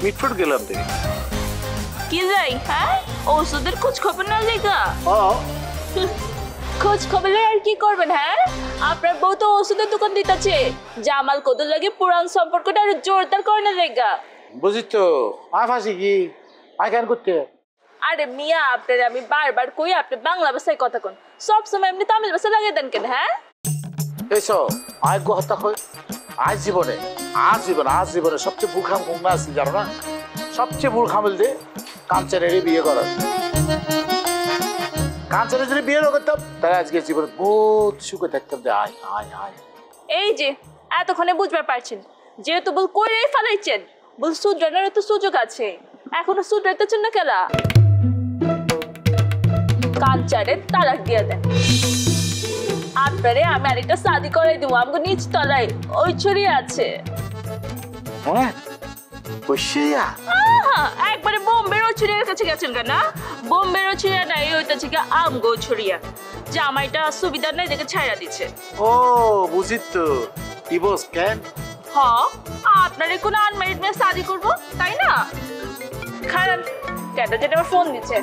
মিটফুট গেলাম দেখি কি যাই হ্যাঁ ওষুধের খোঁজ খবর না লেগা খোঁজ খবর আর কি করবেন হ্যাঁ আপনার বউ তো ওষুধের দোকান দিতেছে জামাল কদর লাগে পুরান সম্পর্কটা আরো জোরদার করে না লেগা বুঝিস তো আয় ফাঁসি কি আয় কেন করতে আরে মিয়া আপনার আমি বারবার কই আপনি বাংলা ভাষায় কথা কোন সব সময় এমনি তামিল ভাষা লাগিয়ে দেন কেন হ্যাঁ এসো আয় কথা কই আজ জীবনে সবচেয়ে বুড়খাম ঘুমনা আছে জানো না সবচেয়ে বুড়খামিল দিয়ে কাঞ্চনের বিয়ে করার কাঞ্চনের যদি বিয়ে না করতাম তাহলে আজকে জীবনে বহুত সুখে থাকতাম যে আয় আয় আয় এই যে এতক্ষণে বুঝবার পারছেন যেহেতু বল কইরেই ফেলাইছেন বল সুদ্রানোর তো সুযোগ আছে এখনো সুদ্রাইতেছেন না কেলা কাঞ্চারে তালাক দিয়ে দেন আপনারে আমি আরেকটা শাদি করাই দেবো আমাকে নিচ তলায় ওই ছড়িয়ে আছে হ্যাঁ একবারে বোম্বের ওই ছড়িয়ার কাছে গেছেন কেন না বোম্বের ওই ছড়িয়া নাই ওইটা থেকে আমগো ছড়িয়া জামাইটা সুবিধা নাই দেখে ছাইড়া দিচ্ছে ও বুঝি তো ডিভোর্স কেন হ আপনারে কোনো আনম্যারিড মেয়ে শাদি করবো তাই না খারাপ ক্যাটা যেটা আমার ফোন দিচ্ছে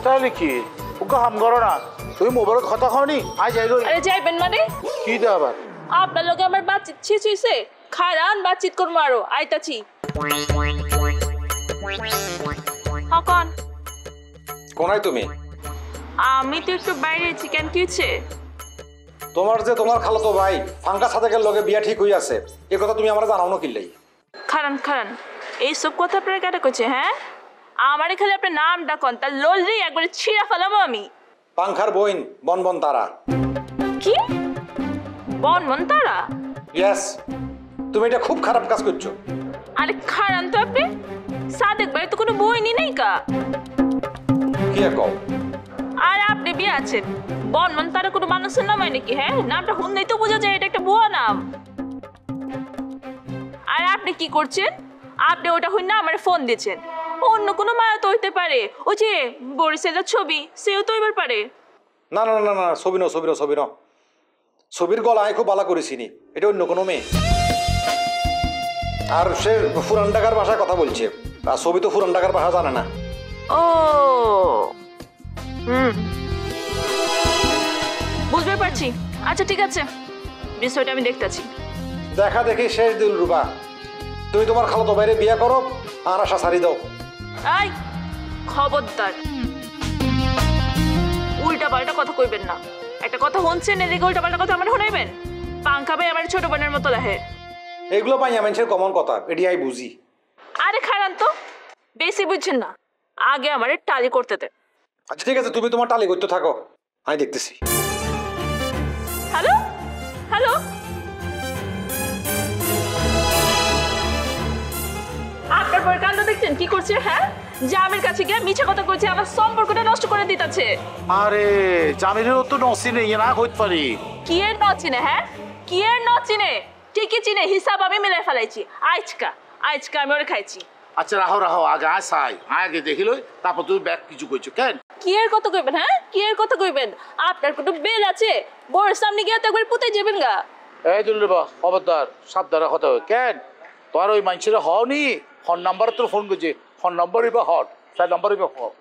তাহলে কি ওকে হাম করো না তুমি মোবাইলত কথা খাওনি আজ যাইলো আরে যাইবেন মানে কি দে আবার আপনার লগে আমার বাতচিত শেষ হইছে খারান বাতচিত করবো আরো আইতাছি হকন কোনায় তুমি আমি তো একটু বাইরে চিকেন কিছে তোমার যে তোমার খালাতো ভাই ফাঙ্কা সাদেকের লগে বিয়া ঠিক হই আছে এই কথা তুমি আমারে জানাও না কিল্লাই খারান এই সব কথা আপনার কেটে কইছে হ্যাঁ আমারে খালি আপনার নাম ডাকন তার ললরি একবারে ছিঁড়া ফেলাবো আমি পাংখার বইন বন তারা কি বন তারা ইয়েস তুমি এটা খুব খারাপ কাজ করছো আরে খারান তো আপনি সাদেক ভাই তো কোনো বইনি নেই কা কি কও আর আপনি বিয়ে আছেন বন তারা কোনো মানুষের নাম হয় নাকি হ্যাঁ নামটা শুনলেই তো বোঝা যায় এটা একটা ভুয়া নাম আর আপনি কি করছেন আপনি ওটা হই না আমার ফোন দিয়েছেন অন্য কোনো মায়া তো হইতে পারে ও যে বরিশালের ছবি সেও তো এবার পারে না ছবি ন ছবির গলায় খুব বালা করেছিনি এটা অন্য কোনো মেয়ে আর সে পুরান ঢাকার ভাষায় কথা বলছে আর ছবি তো পুরান ঢাকার ভাষা জানে না ও বুঝতে পারছি আচ্ছা ঠিক আছে বিষয়টা আমি দেখতেছি দেখা দেখি শেষ দিল রূপা তুমি তোমার খালাতো বাইরে বিয়ে করো আর আশা ছাড়ি দাও আই খবরদার উল্টা পাল্টা কথা কইবেন না একটা কথা শুনছেন এদিকে উল্টা পাল্টা কথা আমার শুনাইবেন পাঙ্খা ভাই আমার ছোট বোনের মতো লাগে এগুলো পাইয়া মানুষের কমন কথা এটি আই বুঝি আরে খারান তো বেশি বুঝছেন না আগে আমার টালি করতে দে আচ্ছা ঠিক আছে তুমি তোমার টালি করতে থাকো আমি দেখতেছি হ্যালো আপনার বউয়ের কাণ্ড দেখছেন কি করছে হ্যাঁ জামের কাছে গিয়ে মিছা কথা কইছে আমার সম্পর্কটা নষ্ট করে দিতেছে আরে জামিলেরও তো নসিনে ইয়ে না হইতে পারি কি এর নচিনে হ্যাঁ কি এর নচিনে ঠিকই চিনে হিসাব আমি মিলাই ফেলাইছি আজকা আমি ওরে খাইছি আচ্ছা রাহো আগে আগে দেখিল তারপর তুমি ব্যাগ কিছু কইছো কেন কি এর কথা কইবেন হ্যাঁ কি এর কথা কইবেন আপনার কোনো বেল আছে বড় সামনে গিয়ে তো একবার পুঁতে যাবেন গা এই দুলবা খবরদার সাবধানে কথা হয় কেন তোর ওই মানুষের হওনি ফোন নাম্বার তোর ফোন করছে ফোন নম্বরই বা হট সেই নম্বরই বা হট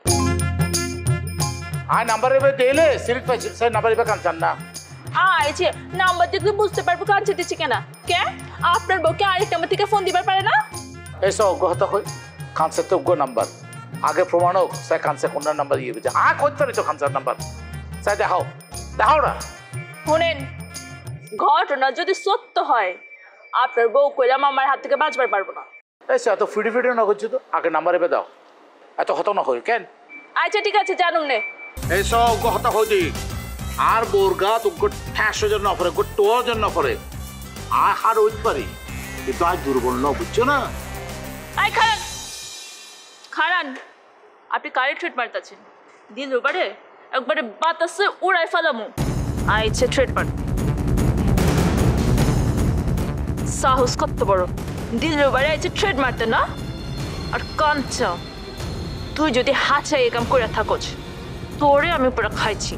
আয় নাম্বার এবার দিলে সিরিজ পাইছে সেই নাম্বার এবার কানচান না আইছে নাম্বার দেখলে বুঝতে পারবো কাছে দিচ্ছি কেনা কে আপনার বউকে আরেকটা নাম্বার থেকে ফোন দিবার পারে না এইসব অজ্ঞতা হই খানসের তো অজ্ঞ নাম্বার আগে প্রমাণ হোক সে খানসে কোন নাম্বার ইয়ে বুঝে করতে পারি তো খানসার নাম্বার সাই দেখাও না শোনেন ঘটনা যদি সত্য হয় আপনার বউ কইলাম আমার হাত থেকে বাঁচবার পারবো না এসে এত ফিডি না করছো তো আগে নাম্বার এবার দাও এত হত না হই কেন আচ্ছা ঠিক আছে জানুন নে এইসব অজ্ঞ হতা হইতে আর বোরগা তো ঠ্যাসো জন্য পরে গোটোর জন্য পরে আর হার হইতে পারি কিন্তু আজ দুর্বল ন বুঝছো না আই খারান আপনি কারে ট্রেড মারতেছেন দিল ওবারে একবারে বাতাসে উড়াই ফেলামু আইছে ট্রেড মার সাহস কত বড় দিল ওবারে আইছে ট্রেড মারতে না আর কাঞ্চা তুই যদি হাঁচাই এ কাম করে থাকোছ তোরে আমি পুরো খাইছি